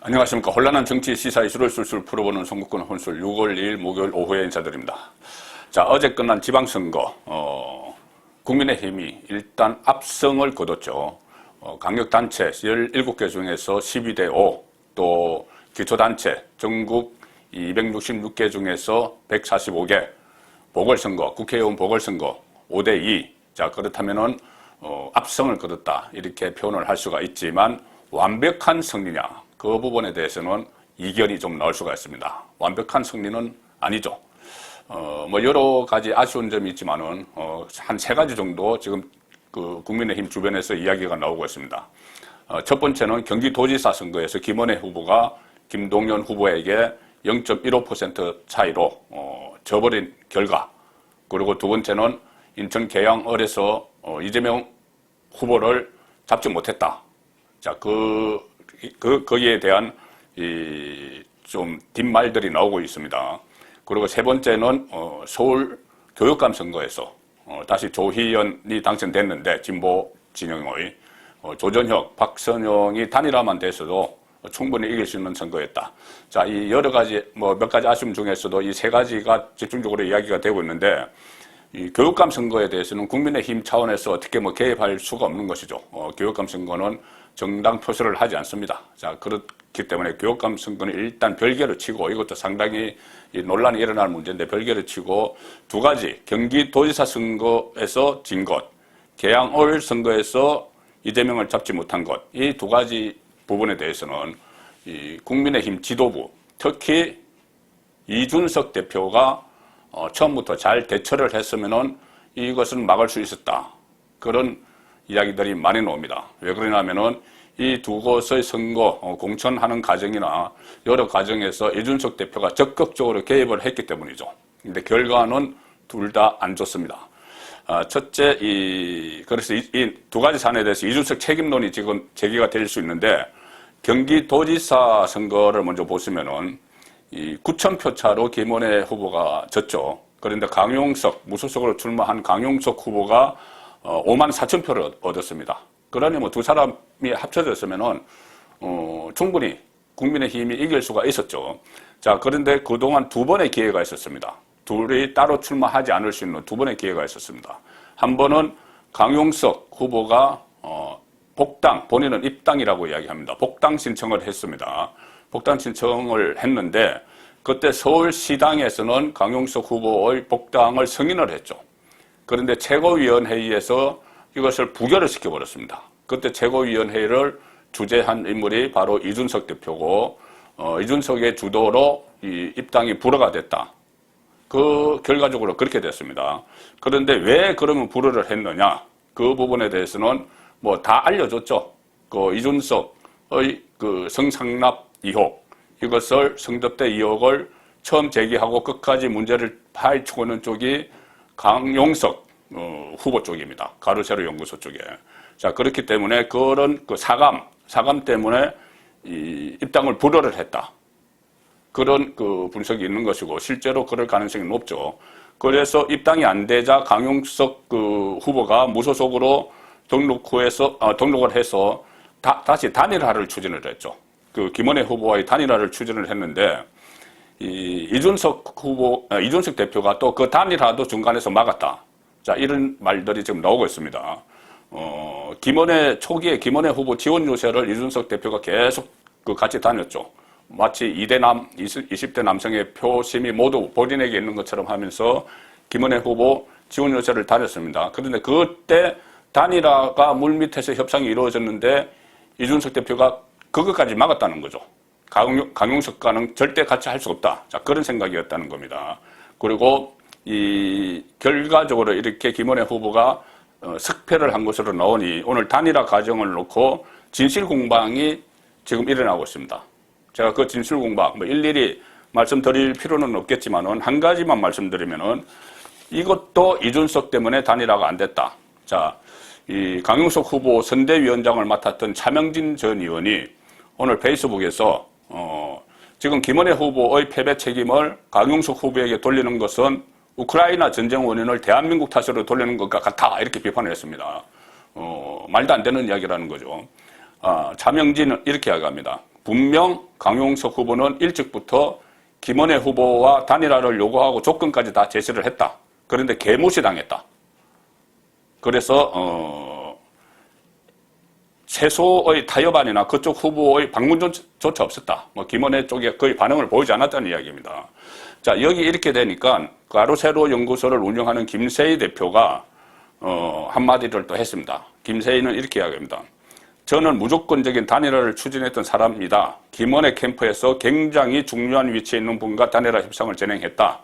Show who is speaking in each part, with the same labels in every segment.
Speaker 1: 안녕하십니까. 혼란한 정치 시사 이슈를 술술 풀어보는 송국근 혼술 6월 2일 목요일 오후에 인사드립니다. 자, 어제 끝난 지방선거, 국민의힘이 일단 압승을 거뒀죠. 강력단체 17개 중에서 12대 5, 또 기초단체 전국 266개 중에서 145개, 보궐선거, 국회의원 보궐선거 5대 2. 자, 그렇다면은, 압승을 거뒀다. 이렇게 표현을 할 수가 있지만, 완벽한 승리냐? 그 부분에 대해서는 이견이 좀 나올 수가 있습니다. 완벽한 승리는 아니죠. 뭐 여러 가지 아쉬운 점이 있지만은 한 세 가지 정도 지금 그 국민의힘 주변에서 이야기가 나오고 있습니다. 첫 번째는 경기도지사 선거에서 김원회 후보가 김동연 후보에게 0.15% 차이로 져버린 결과. 그리고 두 번째는 인천 계양을에서 이재명 후보를 잡지 못했다. 자, 거기에 대한 좀 뒷말들이 나오고 있습니다. 그리고 세 번째는 서울 교육감 선거에서 다시 조희연이 당선됐는데 진보 진영의 조전혁, 박선영이 단일화만 돼서도 충분히 이길 수 있는 선거였다. 자, 이 여러 가지 몇 가지 아쉬움 중에서도 이 세 가지가 집중적으로 이야기가 되고 있는데, 이 교육감 선거에 대해서는 국민의힘 차원에서 어떻게 개입할 수가 없는 것이죠. 교육감 선거는 정당 표시를 하지 않습니다. 자, 그렇기 때문에 교육감 선거는 일단 별개로 치고, 이것도 상당히 논란이 일어날 문제인데 별개로 치고, 두 가지 경기도지사 선거에서 진 것, 계양을 선거에서 이재명을 잡지 못한 것, 이 두 가지 부분에 대해서는 이 국민의힘 지도부, 특히 이준석 대표가 처음부터 잘 대처를 했으면은 이것은 막을 수 있었다. 그런 이야기들이 많이 나옵니다. 왜 그러냐면은 이 두 곳의 선거 공천하는 과정이나 여러 과정에서 이준석 대표가 적극적으로 개입을 했기 때문이죠. 근데 결과는 둘 다 안 좋습니다. 첫째, 그래서 이 두 가지 사안에 대해서 이준석 책임론이 지금 제기가 될 수 있는데, 경기도지사 선거를 먼저 보시면은 이 9,000표 차로 김원회 후보가 졌죠. 그런데 무소속으로 출마한 강용석 후보가 54,000표를 얻었습니다. 그러니 두 사람이 합쳐졌으면은 충분히 국민의힘이 이길 수가 있었죠. 자, 그런데 그동안 두 번의 기회가 있었습니다. 둘이 따로 출마하지 않을 수 있는 두 번의 기회가 있었습니다. 한 번은 강용석 후보가 본인은 입당이라고 이야기합니다. 복당 신청을 했습니다. 복당 신청을 했는데 그때 서울시당에서는 강용석 후보의 복당을 승인을 했죠. 그런데 최고위원회의에서 이것을 부결을 시켜버렸습니다. 그때 최고위원회의를 주재한 인물이 바로 이준석 대표고, 이준석의 주도로 이 입당이 불허가 됐다. 그 결과적으로 그렇게 됐습니다. 그런데 왜 그러면 불허를 했느냐? 그 부분에 대해서는 다 알려줬죠. 이준석의 성상납 의혹, 이것을 성접대 의혹을 처음 제기하고 끝까지 문제를 파헤치고 있는 쪽이 강용석 후보 쪽입니다. 가로세로 연구소 쪽에. 자, 그렇기 때문에 그런 사감 때문에 이 입당을 불허를 했다. 그런 분석이 있는 것이고, 실제로 그럴 가능성이 높죠. 그래서 입당이 안 되자 강용석 후보가 무소속으로 등록을 해서 다시 단일화를 추진을 했죠. 김원회 후보와의 단일화를 추진을 했는데, 이준석 대표가 또 그 단일화도 중간에서 막았다. 자, 이런 말들이 지금 나오고 있습니다. 초기에 김원회 후보 지원 요새를 이준석 대표가 계속 같이 다녔죠. 마치 20대 남성의 표심이 모두 본인에게 있는 것처럼 하면서 김원회 후보 지원 요새를 다녔습니다. 그런데 그때 단일화가 물밑에서 협상이 이루어졌는데 이준석 대표가 그것까지 막았다는 거죠. 강용석과는 절대 같이 할 수 없다. 자, 그런 생각이었다는 겁니다. 그리고 결과적으로 이렇게 김원회 후보가 석패를 한 것으로 나오니 오늘 단일화 과정을 놓고 진실 공방이 지금 일어나고 있습니다. 제가 그 진실 공방 일일이 말씀드릴 필요는 없겠지만은 한 가지만 말씀드리면은 이것도 이준석 때문에 단일화가 안 됐다. 자, 이 강용석 후보 선대위원장을 맡았던 차명진 전 의원이 오늘 페이스북에서 지금 김원회 후보의 패배 책임을 강용석 후보에게 돌리는 것은 우크라이나 전쟁 원인을 대한민국 탓으로 돌리는 것과 같아, 이렇게 비판을 했습니다. 말도 안 되는 이야기라는 거죠. 차명진은 이렇게 이야기합니다. 분명 강용석 후보는 일찍부터 김은혜 후보와 단일화를 요구하고 조건까지 다 제시를 했다. 그런데 개무시당했다. 그래서 최소의 타협안이나 그쪽 후보의 방문조차 없었다. 뭐 김은혜 쪽에 거의 반응을 보이지 않았다는 이야기입니다. 자, 여기 이렇게 되니까 가로세로 연구소를 운영하는 김세희 대표가 한마디를 또 했습니다. 김세희는 이렇게 이야기합니다. 저는 무조건적인 단일화를 추진했던 사람입니다. 김은혜 캠프에서 굉장히 중요한 위치에 있는 분과 단일화 협상을 진행했다.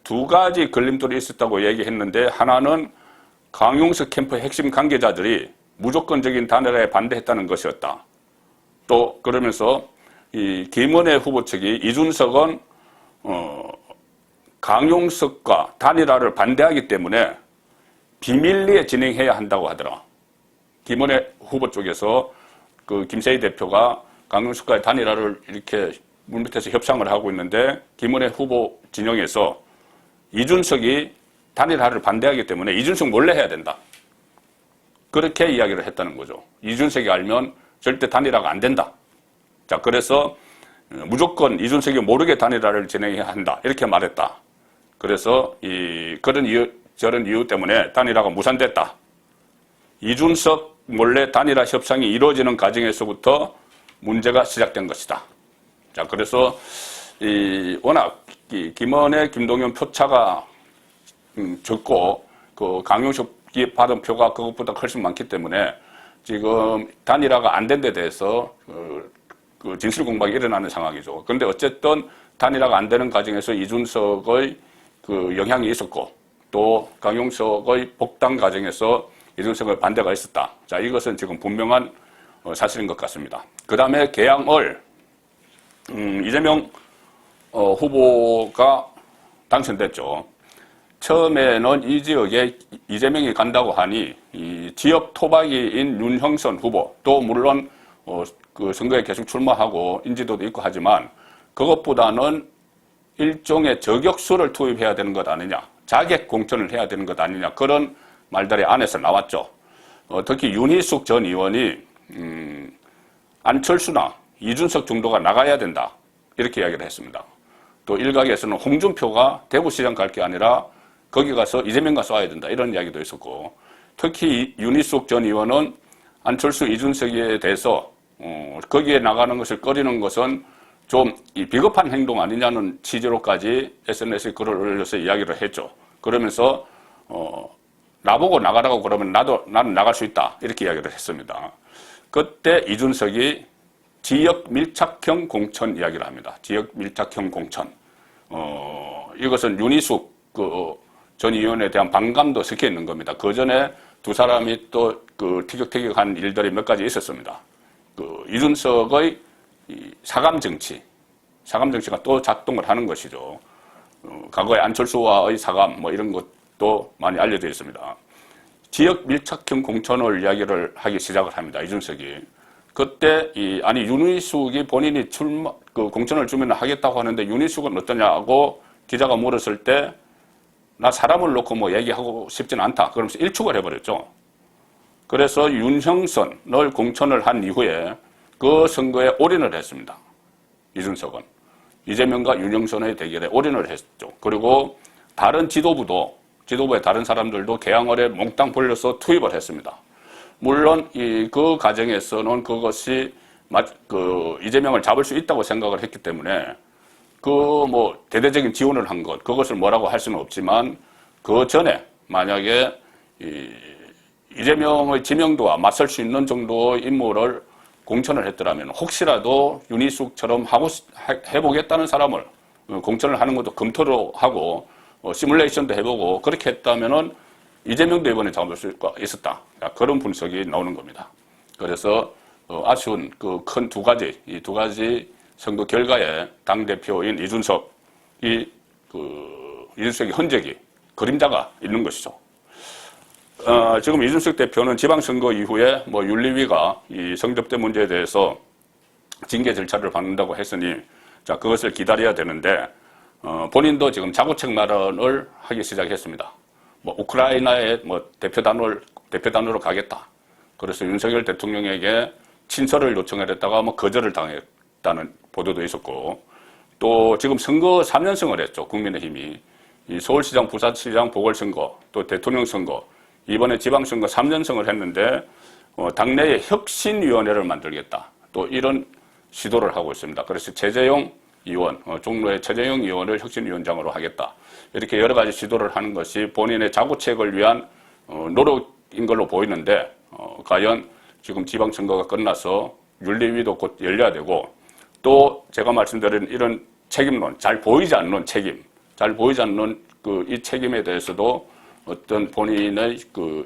Speaker 1: 두 가지 걸림돌이 있었다고 얘기했는데, 하나는 강용석 캠프의 핵심 관계자들이 무조건적인 단일화에 반대했다는 것이었다. 또 그러면서 이 김은혜 후보 측이 이준석은 강용석과 단일화를 반대하기 때문에 비밀리에 진행해야 한다고 하더라. 김은혜 후보 쪽에서 그 김세희 대표가 강용석과의 단일화를 이렇게 물밑에서 협상을 하고 있는데, 김은혜 후보 진영에서 이준석이 단일화를 반대하기 때문에 이준석 몰래 해야 된다. 그렇게 이야기를 했다는 거죠. 이준석이 알면 절대 단일화가 안 된다. 자, 그래서 무조건 이준석이 모르게 단일화를 진행해야 한다. 이렇게 말했다. 그래서 저런 이유 때문에 단일화가 무산됐다. 이준석 몰래 단일화 협상이 이루어지는 과정에서부터 문제가 시작된 것이다. 자, 그래서 워낙 김은혜, 김동연 표차가 적고 그 강용석이 받은 표가 그것보다 훨씬 많기 때문에 지금 단일화가 안 된 데 대해서 그 진실 공방이 일어나는 상황이죠. 그런데 어쨌든 단일화가 안 되는 과정에서 이준석의 그 영향이 있었고, 또 강용석의 복당 과정에서 이준석의 반대가 있었다. 자, 이것은 지금 분명한 사실인 것 같습니다. 그 다음에 개항을 이재명 후보가 당선됐죠. 처음에는 이 지역에 이재명이 간다고 하니 이 지역 토박이인 윤형선 후보, 또 물론 그 선거에 계속 출마하고 인지도도 있고 하지만 그것보다는 일종의 저격수를 투입해야 되는 것 아니냐, 자객 공천을 해야 되는 것 아니냐, 그런 말들이 안에서 나왔죠. 특히 윤희숙 전 의원이 안철수나 이준석 정도가 나가야 된다, 이렇게 이야기를 했습니다. 또 일각에서는 홍준표가 대구시장 갈 게 아니라 거기 가서 이재명과 싸워야 된다, 이런 이야기도 있었고, 특히 윤희숙 전 의원은 안철수, 이준석에 대해서 거기에 나가는 것을 꺼리는 것은 좀 비겁한 행동 아니냐는 취지로까지 SNS에 글을 올려서 이야기를 했죠. 그러면서 나보고 나가라고 그러면 나는 나갈 수 있다, 이렇게 이야기를 했습니다. 그때 이준석이 지역 밀착형 공천 이야기를 합니다. 지역 밀착형 공천. 이것은 윤희숙 전 의원에 대한 반감도 섞여 있는 겁니다. 그 전에 두 사람이 또 그 티격태격한 일들이 몇 가지 있었습니다. 이준석의 사감 정치가 또 작동을 하는 것이죠. 과거에 안철수와의 사감 뭐 이런 것도 많이 알려져 있습니다. 지역 밀착형 공천을 이야기를 하기 시작을 합니다. 이준석이. 그때 윤희숙이 본인이 공천을 주면 하겠다고 하는데 윤희숙은 어떠냐고 기자가 물었을 때 나 사람을 놓고 뭐 얘기하고 싶지는 않다, 그러면서 일축을 해버렸죠. 그래서 윤형선을 공천을 한 이후에 그 선거에 올인을 했습니다. 이준석은. 이재명과 윤형선의 대결에 올인을 했죠. 그리고 다른 지도부의 다른 사람들도 개항을에 몽땅 벌려서 투입을 했습니다. 물론 그 과정에서는 그것이 이재명을 잡을 수 있다고 생각을 했기 때문에 대대적인 지원을 한 것, 그것을 뭐라고 할 수는 없지만, 그 전에 만약에 이재명의 지명도와 맞설 수 있는 정도의 인물을 공천을 했더라면, 혹시라도 윤희숙처럼 해보겠다는 사람을 공천을 하는 것도 검토를 하고 시뮬레이션도 해보고 그렇게 했다면은 이재명도 이번에 잡을 수 있었다, 그런 분석이 나오는 겁니다. 그래서 아쉬운 그 큰 이 두 가지 선거 결과에 당대표인 이준석의 흔적이, 그림자가 있는 것이죠. 지금 이준석 대표는 지방선거 이후에 윤리위가 이 성접대 문제에 대해서 징계 절차를 밟는다고 했으니, 자, 그것을 기다려야 되는데, 본인도 지금 자구책 마련을 하기 시작했습니다. 우크라이나에 대표단으로 가겠다. 그래서 윤석열 대통령에게 친서를 요청을 했다가 거절을 했다는 보도도 있었고, 또 지금 선거 3연승을 했죠. 국민의힘이. 이 서울시장, 부산시장 보궐선거, 또 대통령 선거, 이번에 지방선거 3연승을 했는데 당내에 혁신위원회를 만들겠다. 또 이런 시도를 하고 있습니다. 그래서 최재형 의원, 종로의 최재형 의원을 혁신위원장으로 하겠다. 이렇게 여러 가지 시도를 하는 것이 본인의 자구책을 위한 노력인 걸로 보이는데, 과연 지금 지방선거가 끝나서 윤리위도 곧 열려야 되고, 또 제가 말씀드린 이런 책임론, 잘 보이지 않는 책임, 잘 보이지 않는 이 책임에 대해서도 어떤 본인의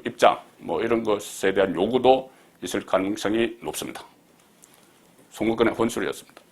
Speaker 1: 입장, 뭐 이런 것에 대한 요구도 있을 가능성이 높습니다. 송국근의 혼술이었습니다.